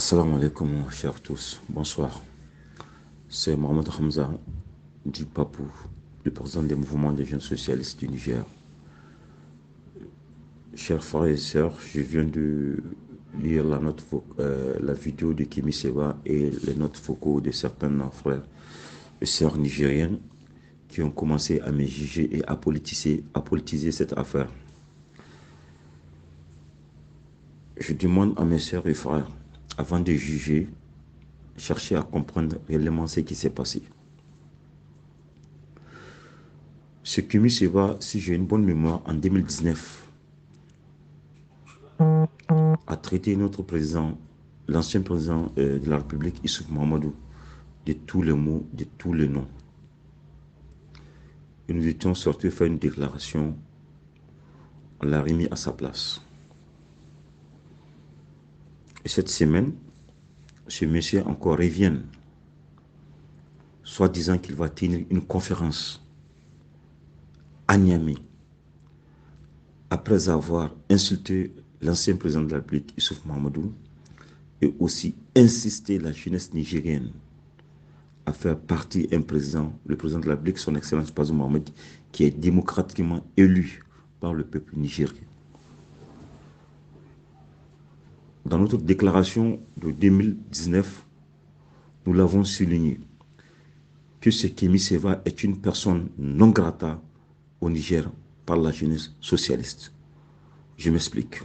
Assalamu alaikum, chers tous. Bonsoir. C'est Mohamed Hamza du Papou, le président des mouvements des jeunes socialistes du Niger. Chers frères et sœurs, je viens de lire la vidéo de Kimi Seba et les notes vocaux de certains frères et sœurs nigériennes qui ont commencé à me juger et à politiser cette affaire. Je demande à mes sœurs et frères, avant de juger, chercher à comprendre réellement ce qui s'est passé. Ce Kimi Seba, si j'ai une bonne mémoire, en 2019, a traité notre président, l'ancien président de la République, Issouf Mahamadou, de tous les mots, de tous les noms. Et nous étions sortis faire une déclaration, on l'a remis à sa place. Et cette semaine, ce monsieur encore revient, soit disant qu'il va tenir une conférence à Niamey, après avoir insulté l'ancien président de la République, Issouf Mahamadou, et aussi insisté la jeunesse nigérienne à faire partie un président, le président de la République, son Excellence Bazoum Mohamed, qui est démocratiquement élu par le peuple nigérien. Dans notre déclaration de 2019, nous l'avons souligné que ce Kémy Séva est une personne non grata au Niger par la jeunesse socialiste. Je m'explique.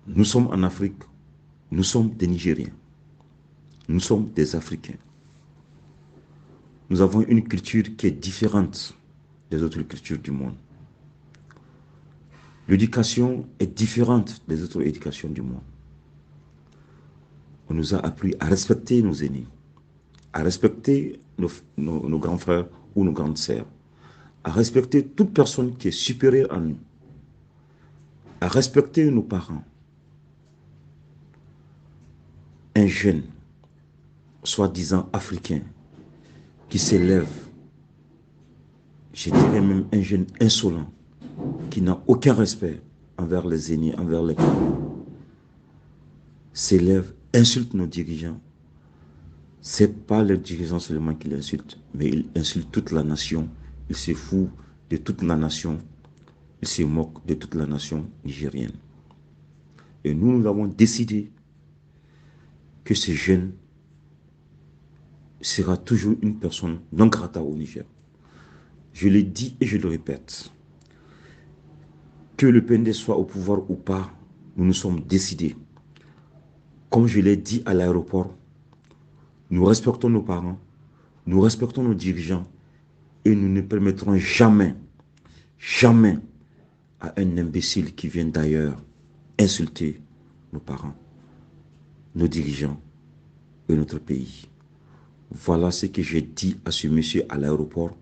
Nous sommes en Afrique, nous sommes des Nigériens, nous sommes des Africains. Nous avons une culture qui est différente des autres cultures du monde. L'éducation est différente des autres éducations du monde. On nous a appris à respecter nos aînés, à respecter nos grands frères ou nos grandes sœurs, à respecter toute personne qui est supérieure à nous, à respecter nos parents. Un jeune, soi-disant africain, qui s'élève, je dirais même un jeune insolent, qui n'a aucun respect envers les aînés, envers les parents, s'élève, insulte nos dirigeants. Ce n'est pas les dirigeants seulement qu'il insulte, mais il insulte toute la nation. Il se fout de toute la nation. Il se moque de toute la nation nigérienne. Et nous avons décidé que ce jeune sera toujours une personne non grata au Niger. Je le dis et je le répète. Que le PND soit au pouvoir ou pas, nous nous sommes décidés. Comme je l'ai dit à l'aéroport, nous respectons nos parents, nous respectons nos dirigeants et nous ne permettrons jamais, jamais à un imbécile qui vient d'ailleurs insulter nos parents, nos dirigeants et notre pays. Voilà ce que j'ai dit à ce monsieur à l'aéroport.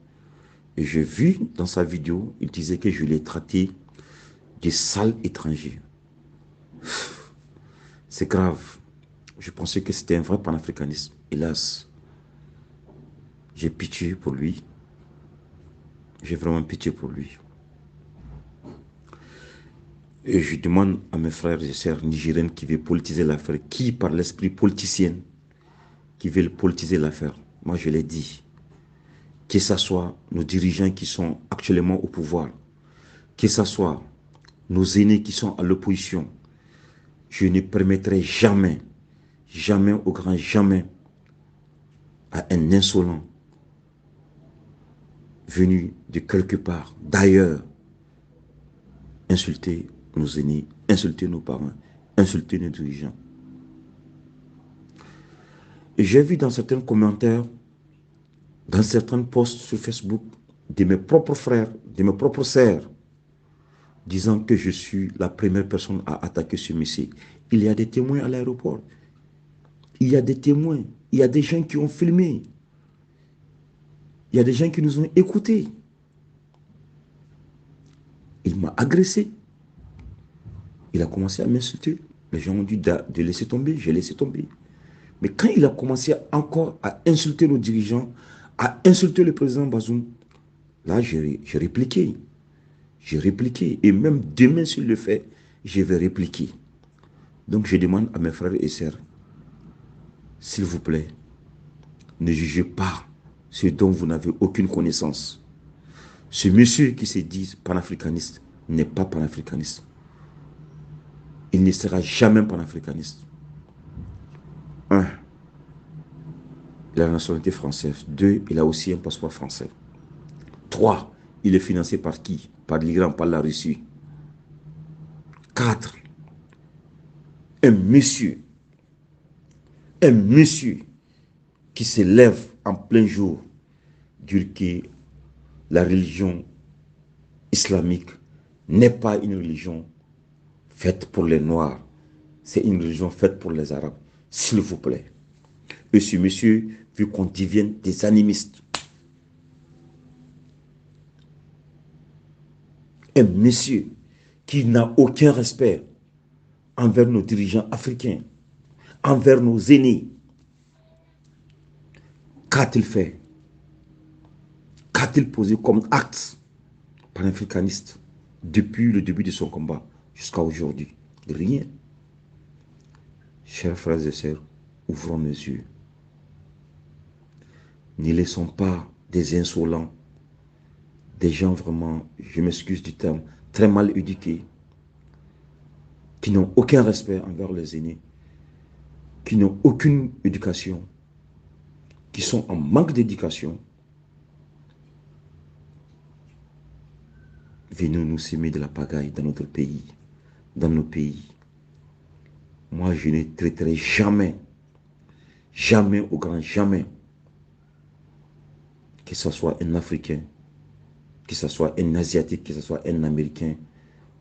Et j'ai vu dans sa vidéo, il disait que je l'ai traité de sale étranger. C'est grave. Je pensais que c'était un vrai panafricanisme. Hélas, j'ai pitié pour lui. J'ai vraiment pitié pour lui. Et je demande à mes frères et sœurs nigériennes qui veulent politiser l'affaire, qui par l'esprit politicien, qui veulent politiser l'affaire. Moi, je l'ai dit. Que ce soit nos dirigeants qui sont actuellement au pouvoir, que ce soit nos aînés qui sont à l'opposition, je ne permettrai jamais, jamais au grand jamais, à un insolent venu de quelque part, d'ailleurs, insulter nos aînés, insulter nos parents, insulter nos dirigeants. Et j'ai vu dans certains commentaires, dans certains posts sur Facebook, de mes propres frères, de mes propres sœurs, disant que je suis la première personne à attaquer ce monsieur. Il y a des témoins à l'aéroport. Il y a des témoins. Il y a des gens qui ont filmé. Il y a des gens qui nous ont écoutés. Il m'a agressé. Il a commencé à m'insulter. Les gens ont dit de laisser tomber. J'ai laissé tomber. Mais quand il a commencé encore à insulter nos dirigeants, à insulter le président Bazoum, là, j'ai répliqué. J'ai répliqué. Et même demain, s'il le fait, je vais répliquer. Donc je demande à mes frères et sœurs, s'il vous plaît, ne jugez pas ce dont vous n'avez aucune connaissance. Ce monsieur qui se dit panafricaniste n'est pas panafricaniste. Il ne sera jamais panafricaniste. Un, il a la nationalité française. Deux, il a aussi un passeport français. Trois, il est financé par qui? Par l'Iran, par la Russie. Quatre, un monsieur qui se lève en plein jour, dire que la religion islamique n'est pas une religion faite pour les Noirs, c'est une religion faite pour les Arabes. S'il vous plaît. Et ce monsieur veut qu'on devienne des animistes. Un monsieur qui n'a aucun respect envers nos dirigeants africains, envers nos aînés. Qu'a-t-il fait? Qu'a-t-il posé comme acte panafricaniste depuis le début de son combat jusqu'à aujourd'hui? Rien. Chers frères et sœurs, ouvrons nos yeux. Ne laissons pas des insolents, des gens vraiment, je m'excuse du terme, très mal éduqués, qui n'ont aucun respect envers les aînés, qui n'ont aucune éducation, qui sont en manque d'éducation, venez nous semer de la pagaille dans notre pays, dans nos pays. Moi, je ne traiterai jamais, jamais au grand jamais, que ce soit un Africain, que ce soit un Asiatique, que ce soit un Américain,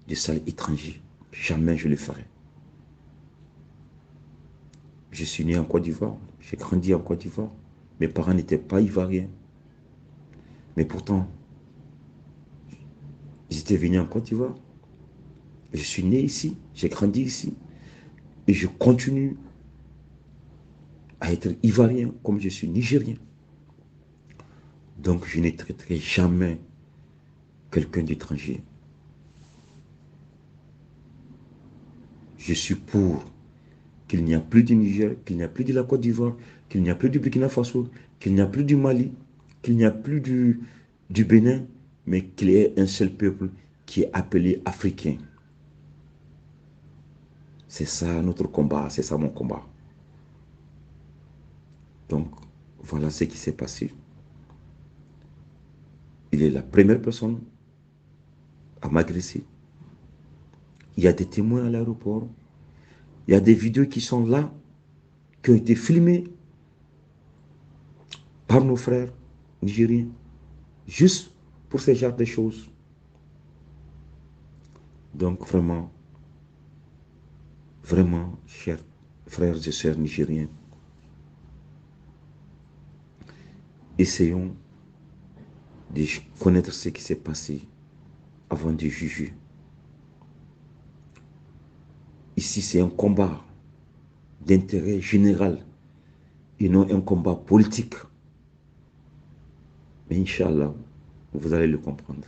de sale étranger. Jamais je le ferai. Je suis né en Côte d'Ivoire, j'ai grandi en Côte d'Ivoire. Mes parents n'étaient pas ivoiriens. Mais pourtant, ils étaient venus en Côte d'Ivoire. Je suis né ici, j'ai grandi ici. Et je continue à être ivoirien comme je suis nigérien. Donc je ne traiterai jamais quelqu'un d'étranger. Je suis pour qu'il n'y a plus du Niger, qu'il n'y a plus de la Côte d'Ivoire, qu'il n'y a plus du Burkina Faso, qu'il n'y a plus du Mali, qu'il n'y a plus du Bénin, mais qu'il y ait un seul peuple qui est appelé africain. C'est ça notre combat, c'est ça mon combat. Donc, voilà ce qui s'est passé. Il est la première personne à m'agresser. Il y a des témoins à l'aéroport. Il y a des vidéos qui sont là, qui ont été filmées par nos frères nigériens, juste pour ce genre de choses. Donc vraiment, vraiment, chers frères et sœurs nigériens, essayons de connaître ce qui s'est passé avant de juger. Ici, c'est un combat d'intérêt général et non un combat politique. Mais Inch'Allah, vous allez le comprendre.